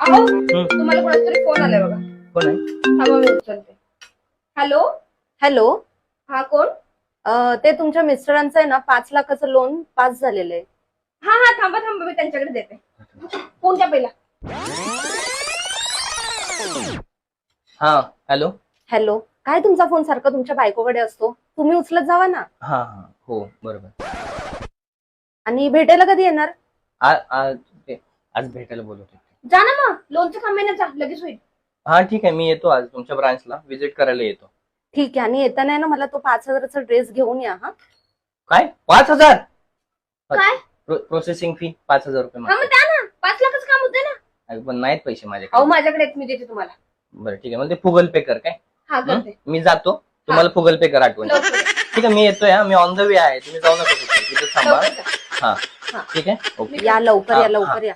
अहो तुम्हाला कोणाचा तरी फोन आलाय बघा. कोण आहे? थांबा मी उचलते. Hello hello. हा कोण? ते तुमच्या मिस्टरांचं आहे ना 5 लाखाचं लोन पास झालेलं आहे. हा हा थांबा थांबा मी त्यांच्याकडे देते. फोन द्या पहिला. हा हॅलो. हॅलो. काय तुमचा फोन सारखा तुमच्या बायकोकडे असतो? तुम्ही उचलत जावा ना. हा हा हो बरोबर. आणि भेटायला कधी येणार? आज भेटायला बोलवतो. जा ना मग लोनचं काम आहे ना, जा लगेच होईल. हा ठीक आहे, मी येतो आज तुमच्या ब्रांचला व्हिजिट करायला येतो. ठीक आहे. आणि येताना आहे ना मला तो 5,000चा ड्रेस घेऊन या. हा काय 5,000? काय? प्रोसेसिंग फी 5,000 रुपये हा मग द्या ना, 5 लाखच काम होते ना. पण नाहीत पैसे अहो माझ्याकडे. माझ्याकडे आहेत, मी देते तुम्हाला. बरं ठीक आहे, मला ते फुगल पे कर काय. हा करते. मी जातो, तुम्हाला फुगल पे कर आठवण. लवकर या. ठीक आहे, मी येतोय. मी ऑन द वे आहे, तुम्ही जाऊ नका तिथे थांबा. लवकर जा. हा हा. ठीक आहे ओके. या लवकर, हा, या लवकर या.